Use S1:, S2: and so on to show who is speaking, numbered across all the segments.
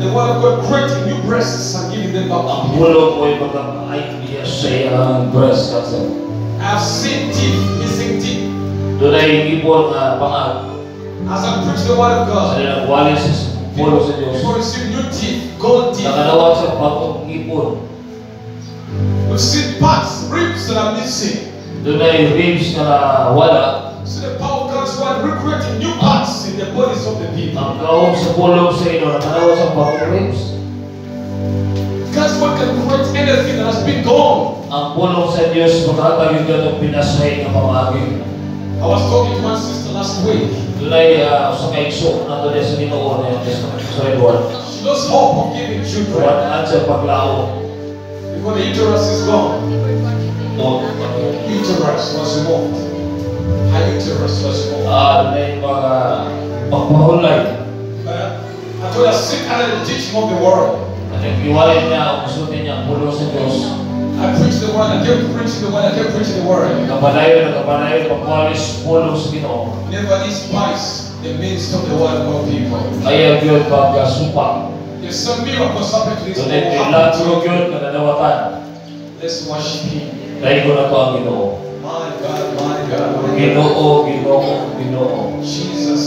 S1: The word of God creating new breasts and giving them back.
S2: Ang bulong mo ay magkaka-idea sa iyang breast cancer.
S1: I've seen teeth, missing teeth.
S2: Doon ay ipon na pangag.
S1: As I preach the word of
S2: Sa
S1: God,
S2: nilang walis sa pulo sa Diyos.
S1: people receive new teeth, gold teeth.
S2: Nakadawat sa bagong ipon.
S1: We've seen parts, ribs that are missing.
S2: Doon ay ribs na wala.
S1: See the power of God's word recreating new parts in the bodies of the people.
S2: Ang kaong sa pulong sa inyo, nakadawat sa bagong ribs.
S1: God's word can create anything that has been gone.
S2: Ang pulong sa Diyos, makakagin ka itong pinasay ng pamagin.
S1: I was talking to one sister last week.
S2: Doon ay sa kaigso na doon sa Ginoo na sa Edward.
S1: She lost hope of giving children
S2: At sa paglao.
S1: because the uterus is gone.
S2: No.
S1: Uterus was removed. Her uterus was removed.
S2: Doon ay mga pagpahulay.
S1: But I told her, seek under the teaching of the word.
S2: At iwalin niya ang gustutin niya ang pulong sa Diyos.
S1: I preached the word, I kept preaching the word, I kept preaching the word.
S2: Kapanayon, pagwalis pulong sa Ginoo.
S1: Never despise the midst of the word of people.
S2: Ayaw yun pagkasupa.
S1: There's some miracles happening to this
S2: Doon ay
S1: people.
S2: lahat yun na nanawatan.
S1: Let's worship Him.
S2: Dahil ko na to ang Ginoo.
S1: My God, my God, my God.
S2: Ginoo, Ginoo, Ginoo.
S1: Jesus.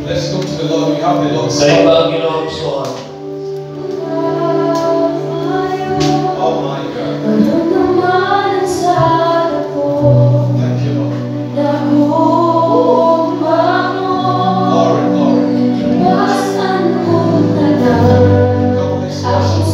S1: Let's go to the Lord. We have the Lord's
S2: Dahil
S1: Supper.
S2: ba ang Ginoo gusto?
S1: Oh my God. Thank you, Lord. Glory, glory. Come on, let's worship.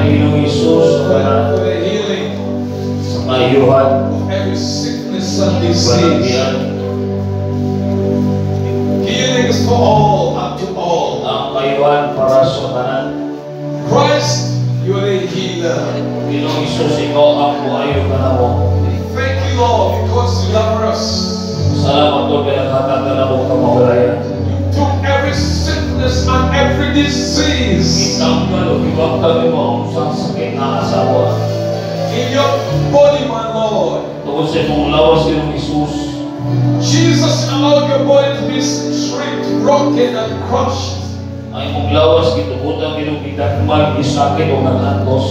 S2: Ginoong Isus
S1: for
S2: sa
S1: the healing
S2: kayuhan,
S1: of every sickness and disease.
S2: balatian,
S1: Healing is for all, up to all.
S2: ang kayuhan para sa tanan.
S1: Christ, you are a healer.
S2: Ginoong Isus, ikaw ang buhayo ka na mo.
S1: Thank you, Lord, because you love us.
S2: Salamat Lord, kaya naghatag ka na mo kamahulayan.
S1: You took every sickness and every disease
S2: Itanggal o ibagtag mo ang isang sakit na asawa.
S1: in your body, my Lord.
S2: Tungkol sa imong lawas Ginoong Isus,
S1: Jesus allowed your body to be stripped, broken, and crushed.
S2: ang imong lawas gitubutan Ginoong gidakmal, gisakit o nagantos.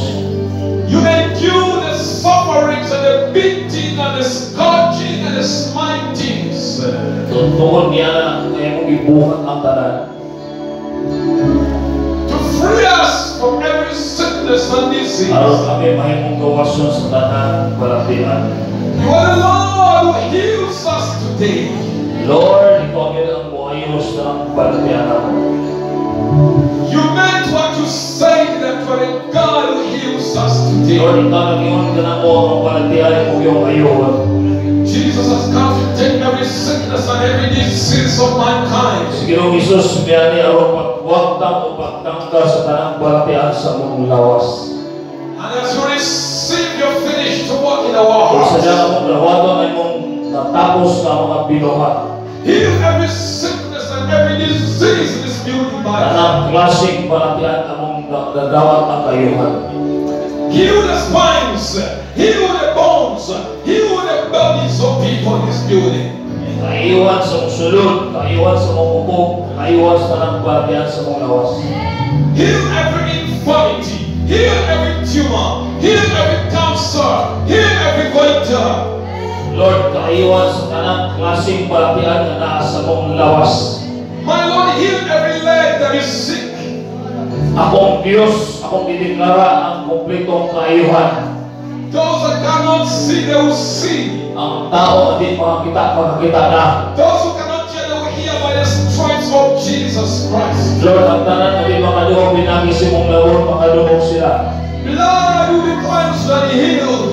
S1: You endure the sufferings and the beating and the scourging and the smitings.
S2: Tungkol niya na kaya mong ibuhat ang tanan.
S1: To free us from every sickness and disease.
S2: Aron kami mahimong gawason sa tanan balatian.
S1: You are the Lord who heals us today.
S2: Lord, ikaw ang buhayos ng balatian ako.
S1: You meant what you said, that you are a God who heals us today.
S2: Lord, ikaw nag-iwan ka na mo ang balatian mo yung ayuhan.
S1: Jesus has come to take every sickness and every disease of mankind.
S2: Si Ginoong Isus, biyani aron pagwagtang o pagtangka sa tanang balatian sa mong lawas.
S1: And as you receive your finished work in our
S2: Kung
S1: hearts,
S2: sadya ka mong lawadon ay mong natapos na mga binuhat.
S1: heal every sickness and every disease in this building by
S2: Tanang klaseng balatian among nagawat ang kayuhan.
S1: heal the spines, heal the bones, heal the bodies of people in this building.
S2: Kaiwan sa mong sulod, kaiwan sa mong bubog, kaiwan sa tanang balatian sa mong lawas.
S1: Heal every infirmity, heal every tumor, heal every cancer, heal every goiter.
S2: Lord, kaiwan sa tanang klaseng balatian na naa sa mong lawas.
S1: My Lord, heal every leg that is sick.
S2: Akong Diyos, akong dideklara ang kompletong kaayuhan.
S1: Those that cannot see, they will see.
S2: Ang tao na di makakita na.
S1: Those who cannot hear, they will hear by the stripes of Jesus Christ.
S2: Lord, ang tanan na di makadungog, binagis mong lawon, makadungog sila.
S1: Blood will be cleansed and healed.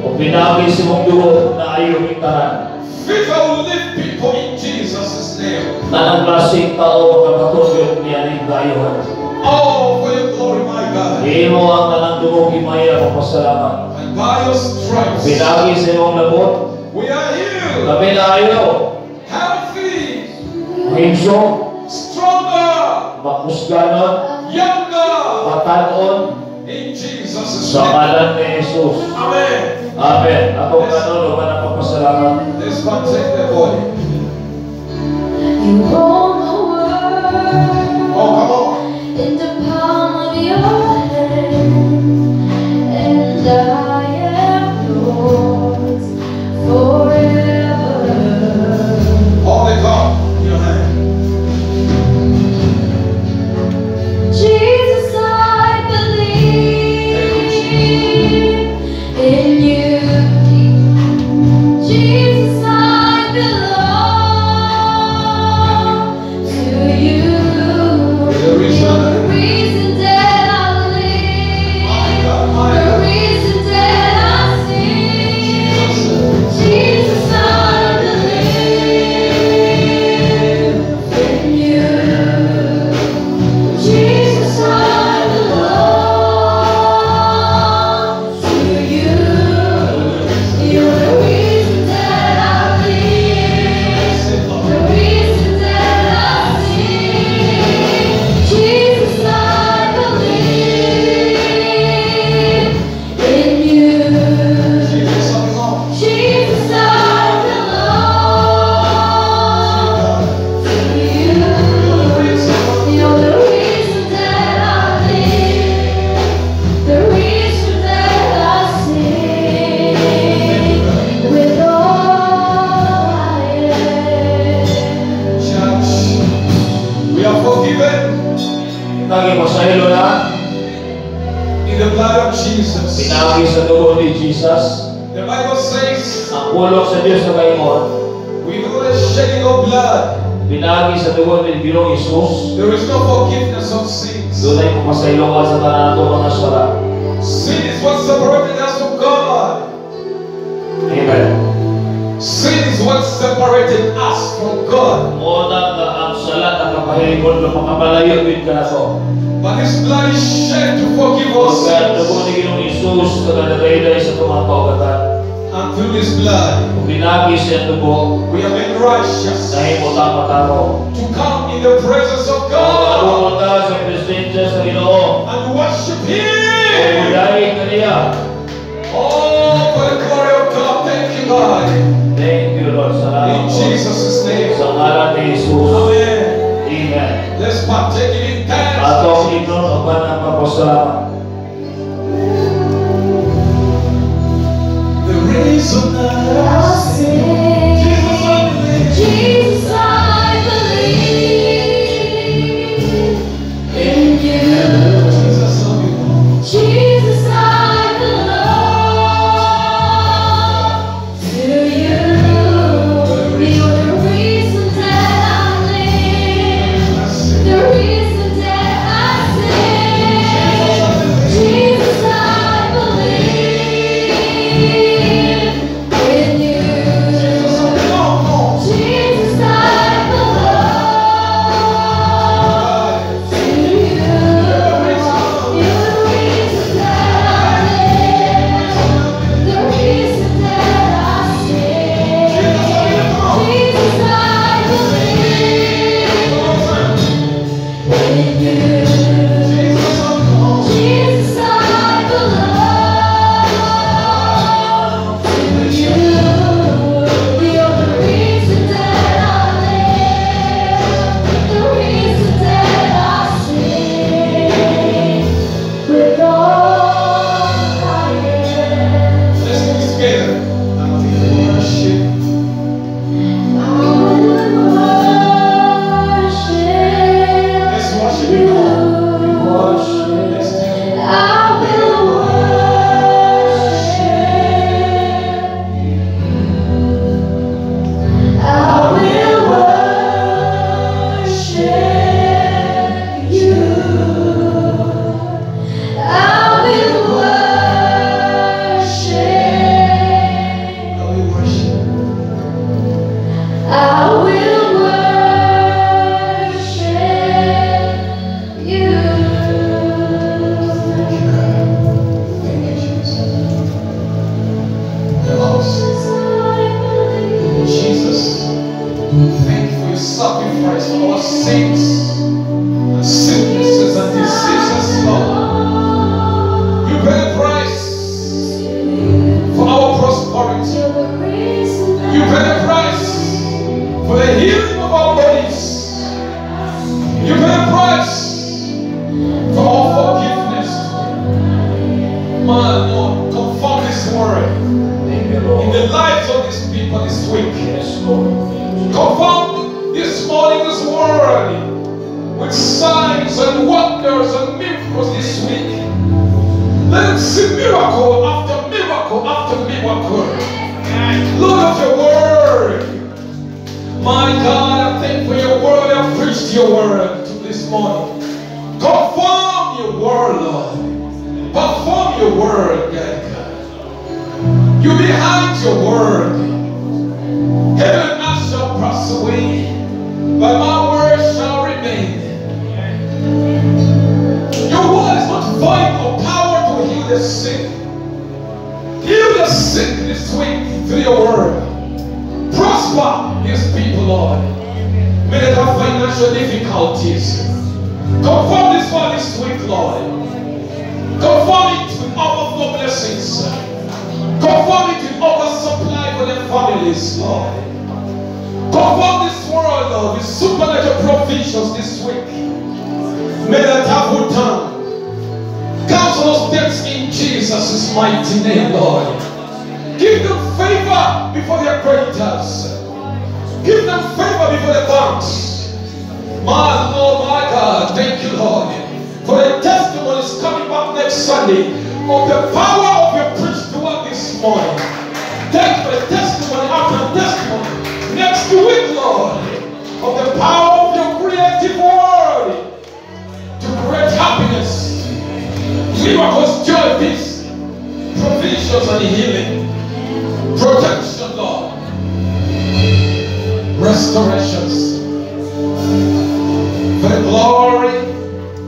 S2: O binagis mong dugo na ayaw yung tanan.
S1: Fever will leave people in Jesus' name.
S2: Tanang klaseng tao makakatugod niya ng kaayuhan.
S1: Oh, for your glory, my God.
S2: Diin mo ang tanang dugog imaya o pasalamat.
S1: And by your stripes,
S2: Binagis mong labot,
S1: we are healed,
S2: kami na ayaw.
S1: healthy,
S2: Mahimso,
S1: stronger,
S2: makusganon,
S1: younger.
S2: matanon,
S1: In Jesus'
S2: sa
S1: name.
S2: ngalan ni Jesus.
S1: Amen.
S2: Amen. Ako kanon, ka na papasalamat.
S1: Let's protect the body.
S3: You hold the world
S1: Oh, come on.
S3: in the palm of your hand, and I am yours forever.
S1: Hold the cup in your hand.
S3: Jesus, I believe in you. Jesus, I belong to you.
S1: The reason-
S3: You're the reason that I live,
S1: My God, my
S3: the
S1: God.
S3: reason that I sing. Jesus, I believe in you. Jesus, I belong to you. You're the reason that I live, the reason that I sing. Jesus, I believe in you.
S1: Jesus, I belong.
S3: Jesus, I belong to you. You're the reason that I live, the reason that I sing with all I am.
S1: Church, we are forgiven
S2: Naging masaylo na,
S1: in the blood of Jesus.
S2: pinagis sa dugo ni Jesus.
S1: The Bible says,
S2: Ang pulong sa Diyos na kaimon,
S1: without the shedding of blood,
S2: pinagis sa dugo ni Ginoong Isus.
S1: there is no forgiveness of sins.
S2: Doon ay pumasaylo ka sa tanan to mga sala.
S1: Sin is what separated us from God.
S2: Amen.
S1: Sin is what separated us from God.
S2: Muna nga ang sala na kapahimon na makapalayo din ka na to.
S1: But His blood is shed to forgive us
S2: Kaya nago
S1: sins.
S2: ni Ginoong Isus na nagayday sa tumapawagatan.
S1: And through His blood,
S2: Kung binagi siya dugo,
S1: we are made righteous
S2: dahil mo tama-tamo.
S1: to come in the presence of God
S2: Pumunta sa presensya sa Ginoo.
S1: and worship Him.
S2: Pagbudayin ka niya.
S1: Oh, for the glory of God. Thank you, God.
S2: Thank you, Lord.
S1: In
S2: Salamat po.
S1: Jesus' name.
S2: Sa ngalan ni Jesus.
S1: Amen.
S2: Amen.
S1: Let's partake in thanks.
S2: Atong inon o ba ng magpasalamat.
S1: The reason that I sing, Jesus, I believe.
S3: Jesus, I believe in you.
S1: Jesus, I believe.
S3: Jesus, I belong to you. You're the reason that I live,
S1: I sing.
S3: the reason that I sing. Jesus, I believe in you.
S1: Jesus, I belong.
S3: Jesus, I belong to you. You're the reason that I live, the reason that I sing. Jesus, I believe in you.
S1: Jesus, I belong.
S3: Jesus, I belong to you. You're the reason that I live, the reason that I sing. With all I am,
S1: Let's do this together. I will worship.
S3: I will worship
S1: Let's worship Him.
S3: you.
S1: Let's do it.
S3: I will worship. I will worship you. I will worship.
S1: I will worship.
S3: I will worship you.
S1: Thank you, God. Thank you, Jesus. Jesus, thank you for your sacrifice for our sins and sicknesses and diseases, Lord. You paid a price for our prosperity. You paid a price for the healing of our bodies. You paid a price for our forgiveness. My Lord, confirm this word
S2: Thank you,
S1: in
S2: Lord.
S1: the lives of these people this week.
S2: Yes, Lord.
S1: Confirm this morning this word with signs and wonders and miracles this week. Let them see miracle after miracle after miracle. Lord of your word. My God, I thank you for your word. I preached your word to this morning. Confirm your word, Lord. Perform your word, God. You behind your word. Heaven and earth shall pass away, but my word shall remain. Your word is not void of power to heal the sick. Heal the sick this week through your word. Prosper these people, Lord. May they have financial difficulties. Confirm this one this week, Lord. Confirm it with overflow blessings. Confirm it with oversupply for their families, Lord. Confirm this world, Lord, with supernatural provisions this week. May the devil turn. Cancel those debts in Jesus' mighty name, Lord. Give them favor before their creditors. Give them favor before the banks. My Lord, my God, thank you, Lord, for the testimonies coming back next Sunday of the power of your preached word this morning. Thank you for the testimony after testimony next week, Lord, of the power of your creative word to create happiness, miracles, joy, peace, provisions and healing, protection, Lord, restorations, for the glory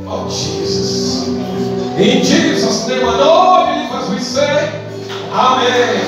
S1: of Jesus. In Jesus' name, and all believers we say, Amen.